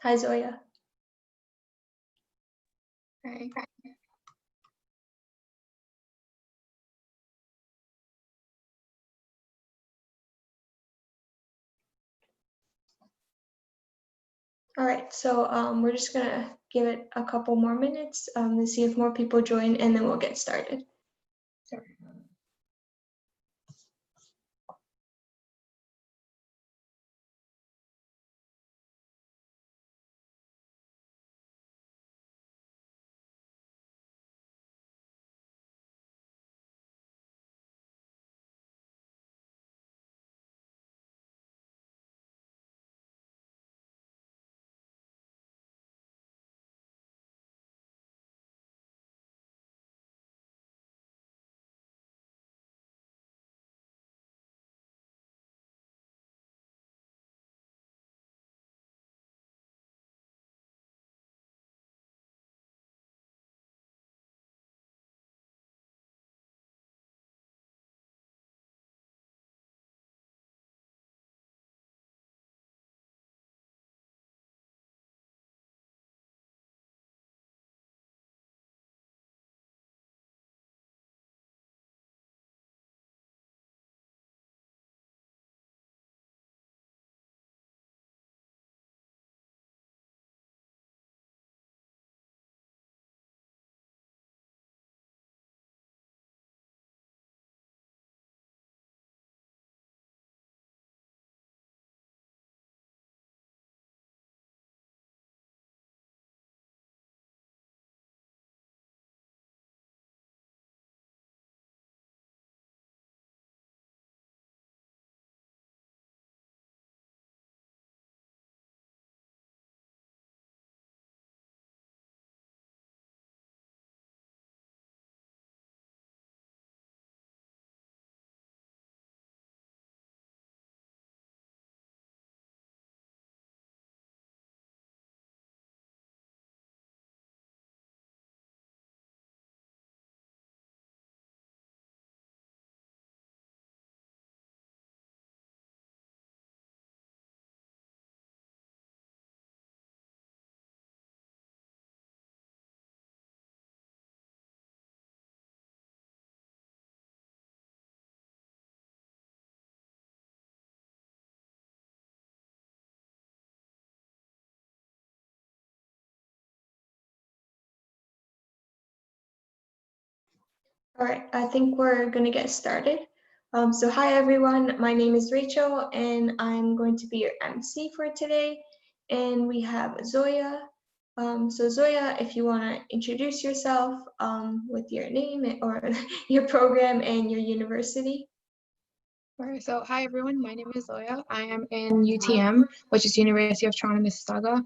Hi, Zoya. Hi. All right, so we're just gonna give it a couple more minutes to see if more people join, and then we'll get started. Sure. All right, I think we're gonna get started. So hi everyone, my name is Rachel and I'm going to be your MC for today. And we have Zoya. So Zoya, if you wanna introduce yourself with your name or your program and your university. Alright, so hi everyone, my name is Zoya. I am in UTM, which is University of Toronto, Mississauga.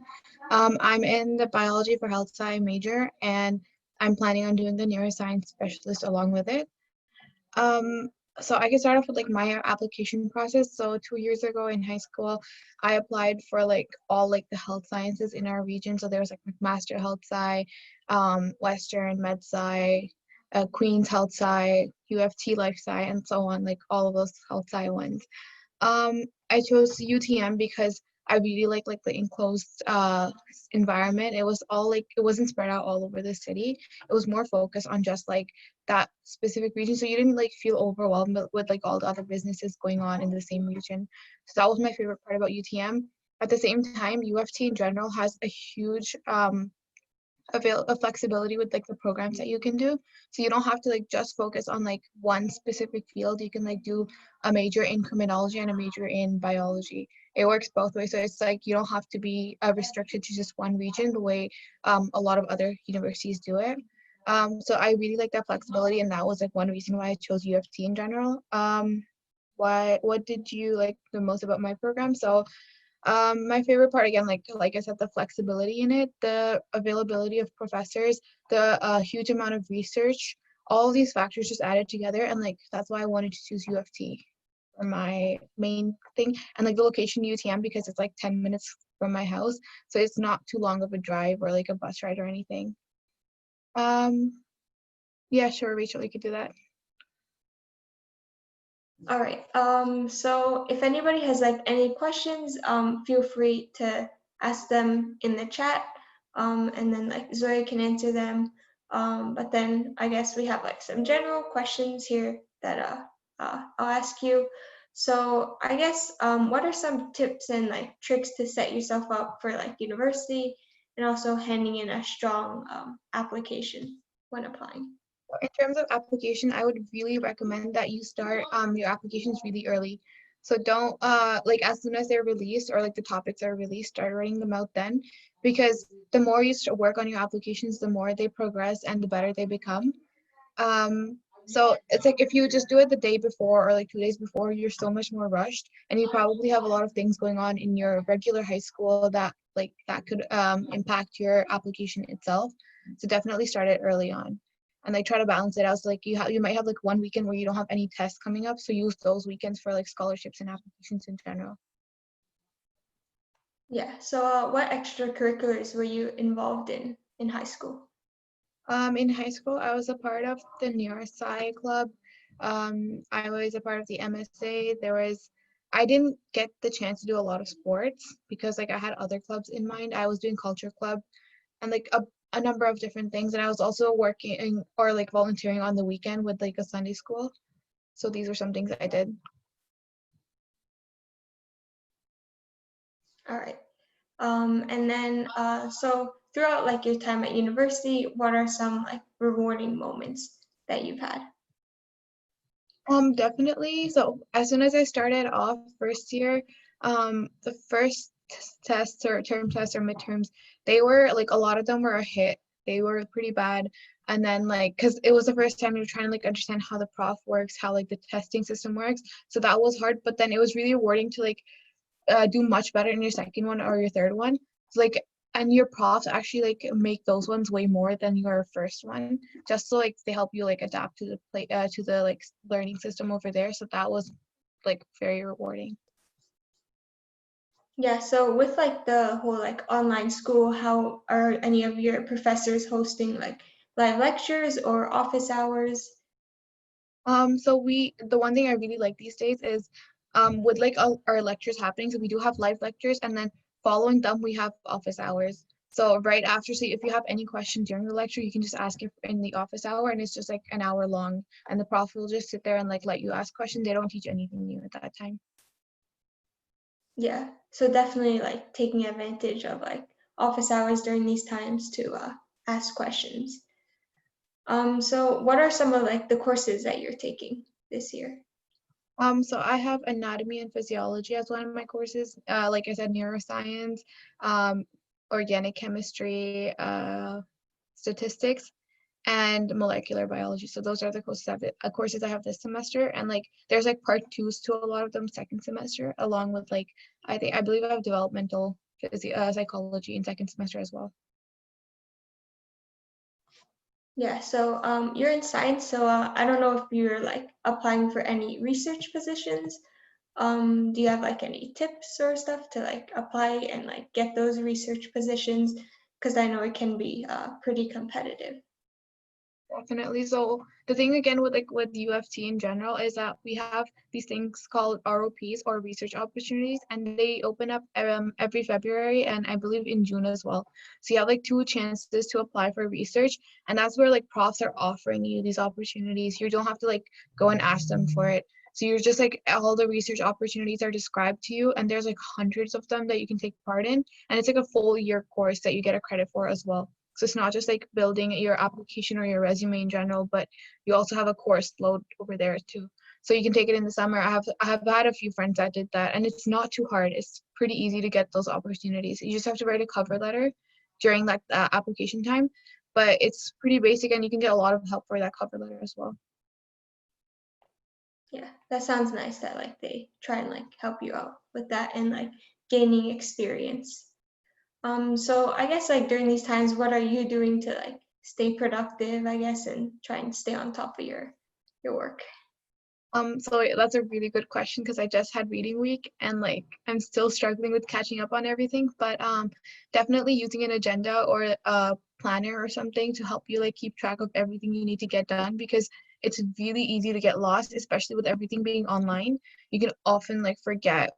I'm in the biology for health science major, and I'm planning on doing the neuroscience specialist along with it. So I can start off with like my application process. So 2 years ago in high school, I applied for like all like the health sciences in our region. So there was like Master Health Sci, Western Med Sci, Queen's Health Sci, UFT Life Sci, and so on, like all of those health sci ones. I chose UTM because I really like the enclosed environment. It was all like, it wasn't spread out all over the city. It was more focused on just like that specific region. So you didn't like feel overwhelmed with like all the other businesses going on in the same region. So that was my favorite part about UTM. At the same time, UFT in general has a huge a flexibility with like the programs that you can do, so you don't have to like just focus on like one specific field. You can like do a major in criminology and a major in biology. It works both ways, so it's like you don't have to be restricted to just one region the way a lot of other universities do it. So I really like that flexibility, and that was like one reason why I chose UFT in general. What did you like the most about my program? So my favorite part, again, like I said, the flexibility in it, the availability of professors, the huge amount of research, all these factors just added together, and like that's why I wanted to choose UFT for my main thing, and like the location UTM because it's like 10 minutes from my house, so it's not too long of a drive or like a bus ride or anything. Yeah, sure, Rachel, you could do that. All right, so if anybody has like any questions, feel free to ask them in the chat, and then like Zoya can answer them. But then I guess we have like some general questions here that I'll ask you. So I guess what are some tips and like tricks to set yourself up for like university and also handing in a strong application when applying? In terms of application, I would really recommend that you start your applications really early. So don't like as soon as they're released or like the topics are released, start writing them out then, because the more you work on your applications, the more they progress and the better they become. So it's like if you just do it the day before or like 2 days before, you're so much more rushed, and you probably have a lot of things going on in your regular high school that could impact your application itself. So definitely start it early on, and like try to balance it out. So like you might have like one weekend where you don't have any tests coming up, so use those weekends for like scholarships and applications in general. Yeah. So what extracurriculars were you involved in high school? In high school, I was a part of the Neurosci club. I was a part of the MSA. I didn't get the chance to do a lot of sports because like I had other clubs in mind. I was doing culture club and like a number of different things. And I was also working or like volunteering on the weekend with like a Sunday school. So these were some things I did. All right. And then, so throughout like your time at university, what are some like rewarding moments that you've had? Definitely. So as soon as I started off first year, the first tests or term tests or midterms, they were like a lot of them were a hit. They were pretty bad. And then like, cause it was the first time you were trying to like understand how the prof works, how like the testing system works. So that was hard, but then it was really rewarding to like do much better in your second one or your third one. So like, and your profs actually like make those ones way more than your first one, just so like they help you like adapt to the to the like learning system over there. So that was like very rewarding. Yeah, so with like the whole like online school, how are any of your professors hosting like live lectures or office hours? So the one thing I really like these days is with like our lectures happening, so we do have live lectures, and then following them we have office hours. So right after, so if you have any question during the lecture, you can just ask it in the office hour, and it's just like an hour long, and the prof will just sit there and like let you ask questions. They don't teach anything new at that time. Yeah, so definitely like taking advantage of like office hours during these times to ask questions. So what are some of like the courses that you're taking this year? So I have anatomy and physiology as one of my courses. Like I said, neuroscience, um, organic chemistry, statistics, and molecular biology. So those are the courses I have this semester. And like there's like part twos to a lot of them second semester, along with like I believe I have developmental psychology in second semester as well. Yeah, so you're in science, so I don't know if you're like applying for any research positions. Do you have like any tips or stuff to like apply and like get those research positions? Because I know it can be pretty competitive. Definitely. So the thing again with like with UFT in general is that we have these things called ROPs or research opportunities, and they open up every February and I believe in June as well. So you have like two chances to apply for research, and that's where like profs are offering you these opportunities. You don't have to like go and ask them for it. So you're just like all the research opportunities are described to you, and there's like hundreds of them that you can take part in, and it's like a full year course that you get a credit for as well. So it's not just like building your application or your resume in general, but you also have a course load over there too. So you can take it in the summer. I have had a few friends that did that, and it's not too hard. It's pretty easy to get those opportunities. You just have to write a cover letter during that application time, but it's pretty basic, and you can get a lot of help for that cover letter as well. Yeah, that sounds nice that like they try and like help you out with that and like gaining experience. So I guess like during these times, what are you doing to like stay productive, I guess, and try and stay on top of your work? So that's a really good question because I just had reading week and like I'm still struggling with catching up on everything, but definitely using an agenda or a planner or something to help you like keep track of everything you need to get done, because it's really easy to get lost, especially with everything being online. You can often like forget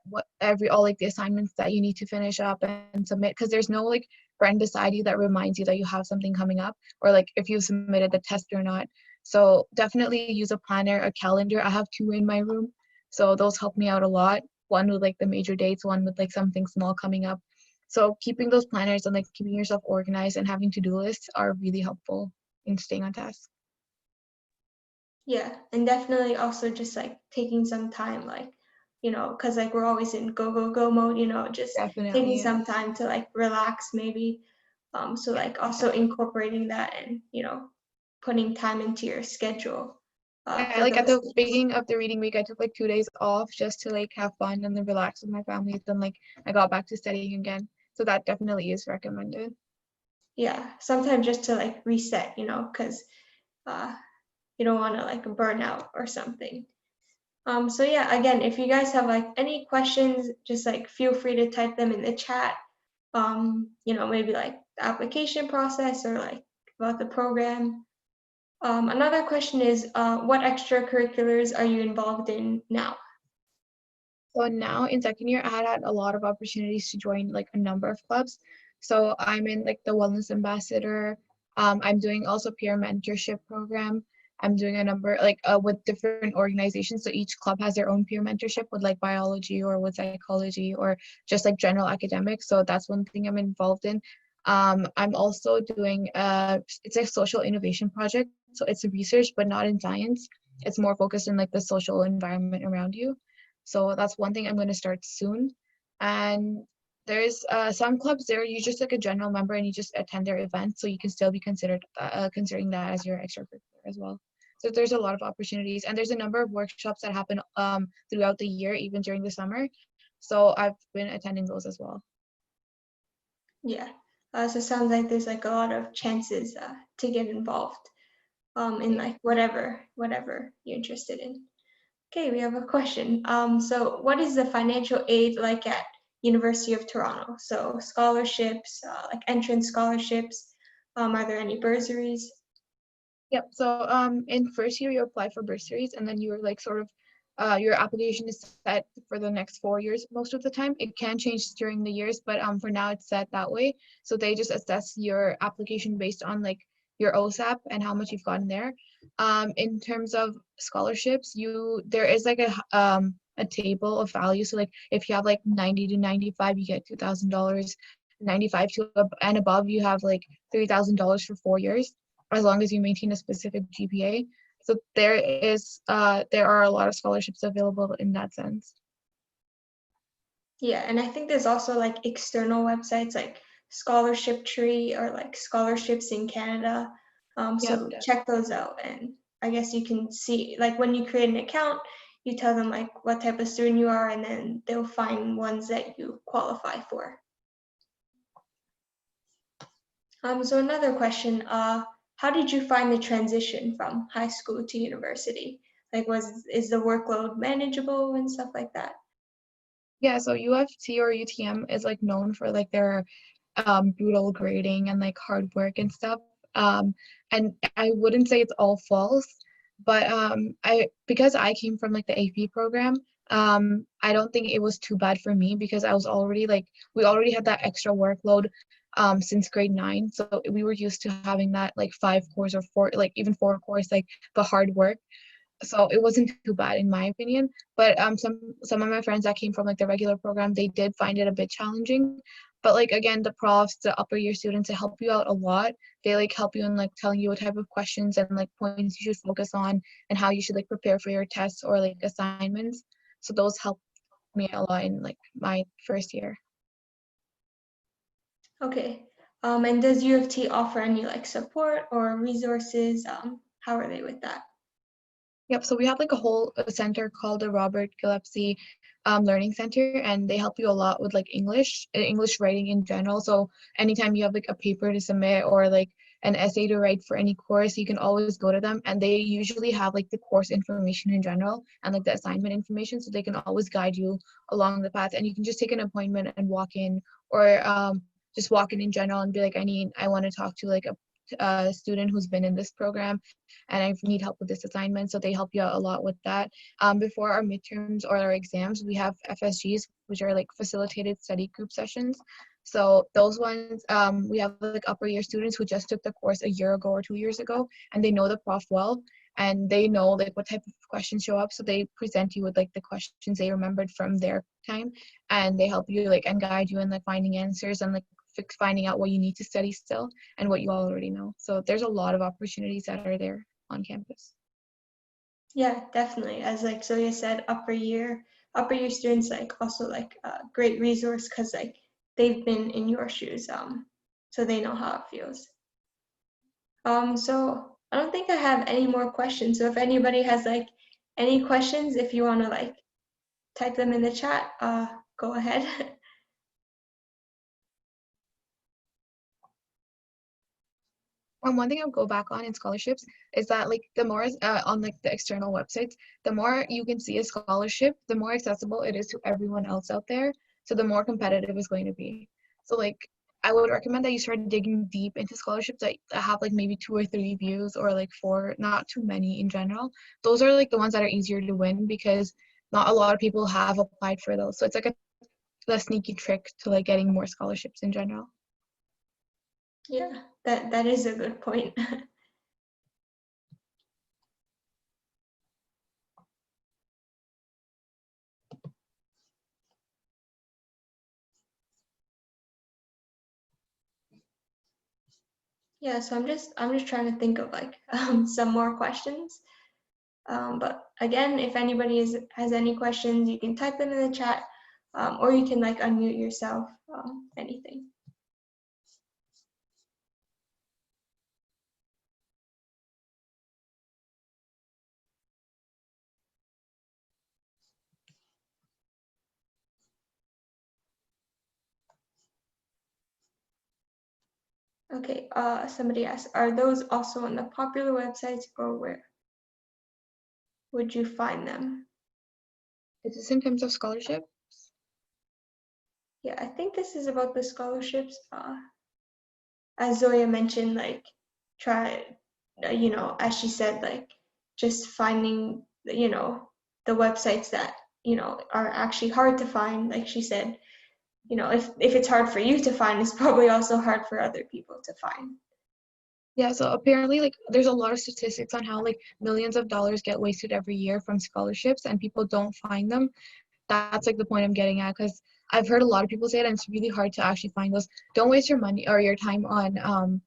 all like the assignments that you need to finish up and submit, because there's no like friend beside you that reminds you that you have something coming up, or like if you submitted the test or not. So definitely use a planner, a calendar. I have two in my room, so those help me out a lot. One with like the major dates, one with like something small coming up. So keeping those planners and like keeping yourself organized and having to-do lists are really helpful in staying on task. Yeah, and definitely also just like taking some time, like, because like we're always in go, go, go mode, just taking Definitely, yeah. some time to like relax maybe. So Yeah. like also incorporating that and, putting time into your schedule Yeah, for like at those the things. beginning of the reading week, I took like 2 days off just to like have fun and then relax with my family. Then like I got back to studying again. So that definitely is recommended. Yeah, sometimes just to like reset, because uh, you don't want to like burn out or something. So yeah, again, if you guys have like any questions, just like feel free to type them in the chat. Maybe like the application process or like about the program. Another question is, what extracurriculars are you involved in now? So now in second year, I had a lot of opportunities to join like a number of clubs. So I'm in like the wellness ambassador. I'm doing also peer mentorship program. I'm doing a number like with different organizations. So each club has their own peer mentorship with like biology or with psychology or just like general academics. So that's one thing I'm involved in. I'm also doing it's a social innovation project. So it's a research, but not in science. It's more focused in like the social environment around you. So that's one thing I'm going to start soon. And there's some clubs there, you just like a general member and you just attend their events. So you can still be considering that as your extracurricular as well. So there's a lot of opportunities, and there's a number of workshops that happen throughout the year, even during the summer. So I've been attending those as well. Yeah. So it sounds like there's like a lot of chances to get involved in Yeah. like whatever you're interested in. Okay, we have a question. So what is the financial aid like at University of Toronto? So scholarships, like entrance scholarships, are there any bursaries? Yep. So in first year you apply for bursaries, and then you're like sort of your application is set for the next 4 years most of the time. It can change during the years, but for now it's set that way. So they just assess your application based on like your OSAP and how much you've gotten there. In terms of scholarships, there is like a table of value. So like if you have like 90 to 95, you get $2,000. 95 to and above, you have like $3,000 for 4 years, as long as you maintain a specific GPA. So there are a lot of scholarships available in that sense. Yeah, and I think there's also like external websites like Scholarship Tree or like Scholarships in Canada. Yep. So check those out, and I guess you can see like when you create an account, you tell them like what type of student you are, and then they'll find ones that you qualify for. So another question, how did you find the transition from high school to university? Like is the workload manageable and stuff like that? Yeah, so UFT or UTM is like known for like their brutal grading and like hard work and stuff. And I wouldn't say it's all false, but I because I came from like the AP program, I don't think it was too bad for me because I was already like we already had that extra workload since grade 9, so we were used to having that like 5 course or four, like even 4 course, like the hard work. So it wasn't too bad in my opinion. But some of my friends that came from like the regular program, they did find it a bit challenging. But like again, the profs, the upper year students, they help you out a lot. They like help you in like telling you what type of questions and like points you should focus on and how you should like prepare for your tests or like assignments. So those helped me a lot in like my first year. Okay. And does U of T offer any like support or resources? How are they with that? Yep. So we have like a whole center called the Robert Gillespie Learning Center, and they help you a lot with like English writing in general. So anytime you have like a paper to submit or like an essay to write for any course, you can always go to them, and they usually have like the course information in general and like the assignment information, so they can always guide you along the path. And you can just take an appointment and walk in, or just walk in general and be like, I want to talk to like student who's been in this program and I need help with this assignment. So they help you out a lot with that. Before our midterms or our exams, we have FSGs, which are like facilitated study group sessions. So those ones, we have like upper year students who just took the course a year ago or 2 years ago, and they know the prof well, and they know like what type of questions show up. So they present you with like the questions they remembered from their time, and they help you like and guide you in like finding answers and like finding out what you need to study still and what you already know. So there's a lot of opportunities that are there on campus. Yeah, definitely. As like Zoya said, upper year students like also like a great resource because like they've been in your shoes, so they know how it feels. So I don't think I have any more questions. So if anybody has like any questions, if you want to like type them in the chat, go ahead. One thing I'll go back on in scholarships is that like the more on like the external websites, the more you can see a scholarship, the more accessible it is to everyone else out there. So the more competitive it's going to be. So like I would recommend that you start digging deep into scholarships that have like maybe 2 or 3 views or like 4, not too many in general. Those are like the ones that are easier to win because not a lot of people have applied for those. So it's like a sneaky trick to like getting more scholarships in general. Yeah, that is a good point. Yeah, so I'm just trying to think of like some more questions. But again, if anybody has any questions, you can type them in the chat, or you can like unmute yourself, anything. Okay, somebody asked, are those also on the popular websites or where would you find them? Is this in terms of scholarship? Yeah, I think this is about the scholarships. As Zoya mentioned, like try, as she said, like just finding, the websites that, are actually hard to find. Like she said, if it's hard for you to find, it's probably also hard for other people to find. Yeah, so apparently, like, there's a lot of statistics on how, like, millions of dollars get wasted every year from scholarships and people don't find them. That's, like, the point I'm getting at, because I've heard a lot of people say it, and it's really hard to actually find those. Don't waste your money or your time on,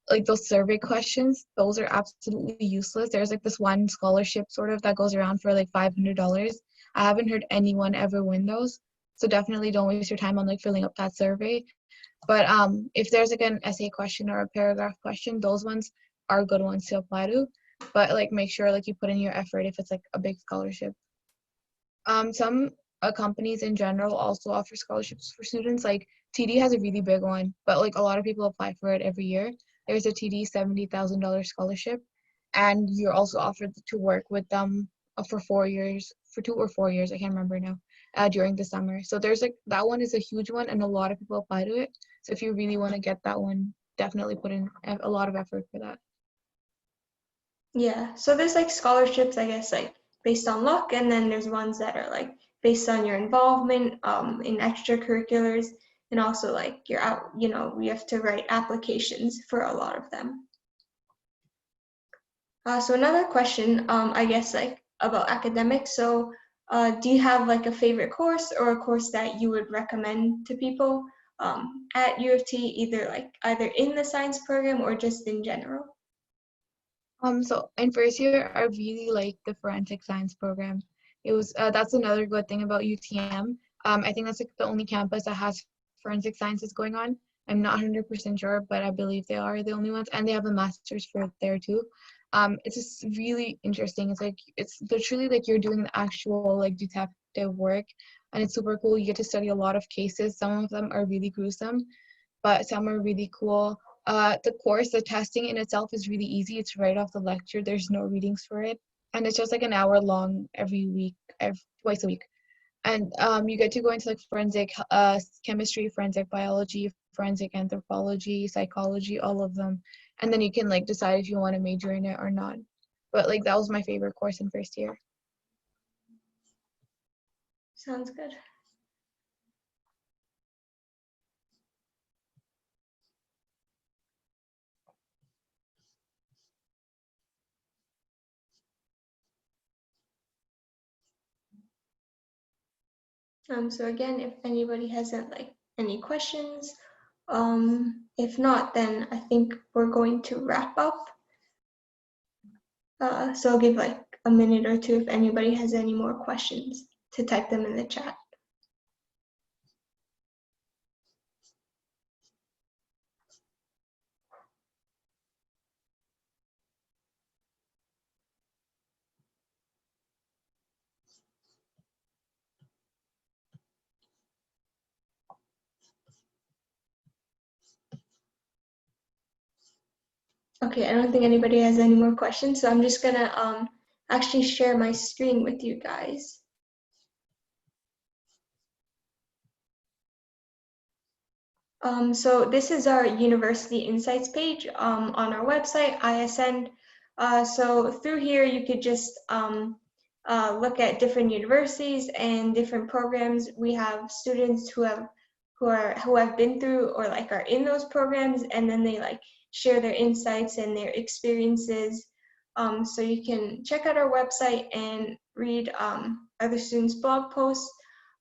like, those survey questions. Those are absolutely useless. There's, like, this one scholarship, sort of, that goes around for, like, $500. I haven't heard anyone ever win those. So definitely don't waste your time on, like, filling up that survey. But if there's like an essay question or a paragraph question, those ones are good ones to apply to. But like make sure like you put in your effort if it's like a big scholarship. Some companies in general also offer scholarships for students. Like TD has a really big one, but like a lot of people apply for it every year. There's a TD $70,000 scholarship, and you're also offered to work with them for 4 years, for 2 or 4 years, I can't remember now, during the summer. So there's like that one is a huge one, and a lot of people apply to it. So if you really want to get that one, definitely put in a lot of effort for that. Yeah, so there's like scholarships, I guess, like based on luck, and then there's ones that are like based on your involvement in extracurriculars, and also like you're out, you have to write applications for a lot of them. So another question, I guess, like about academics. So do you have like a favorite course or a course that you would recommend to people at U of T, either in the science program or just in general? So in first year, I really liked the forensic science program. It was that's another good thing about UTM. I think that's like the only campus that has forensic sciences going on. I'm not 100% sure, but I believe they are the only ones, and they have a master's for it there too. It's just really interesting. It's literally like you're doing the actual like detective work, and it's super cool. You get to study a lot of cases. Some of them are really gruesome, but some are really cool. The testing in itself is really easy. It's right off the lecture. There's no readings for it. And it's just like an hour long every week, twice a week. And you get to go into like forensic chemistry, forensic biology, forensic anthropology, psychology, all of them. and then you can like decide if you want to major in it or not. But like that was my favorite course in first year. Sounds good. So again, if anybody hasn't like any questions, if not, then I think we're going to wrap up. So I'll give like a minute or two if anybody has any more questions to type them in the chat. Okay, I don't think anybody has any more questions, so I'm just gonna actually share my screen with you guys. So this is our University Insights page on our website, iAscend. So through here, you could just look at different universities and different programs. We have students who have been through or like are in those programs, and then they like share their insights and their experiences. So you can check out our website and read other students' blog posts.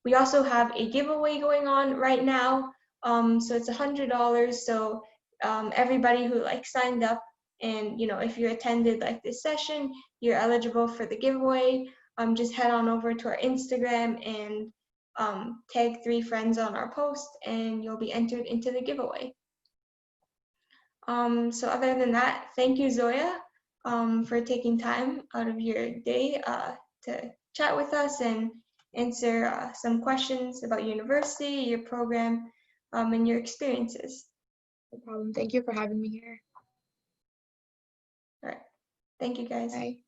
We also have a giveaway going on right now. So it's $100. So everybody who like signed up, and if you attended like this session, you're eligible for the giveaway. Just head on over to our Instagram and tag 3 friends on our post, and you'll be entered into the giveaway. So other than that, thank you, Zoya, for taking time out of your day to chat with us and answer some questions about university, your program, and your experiences. No problem. Thank you for having me here. All right. Thank you, guys. Bye.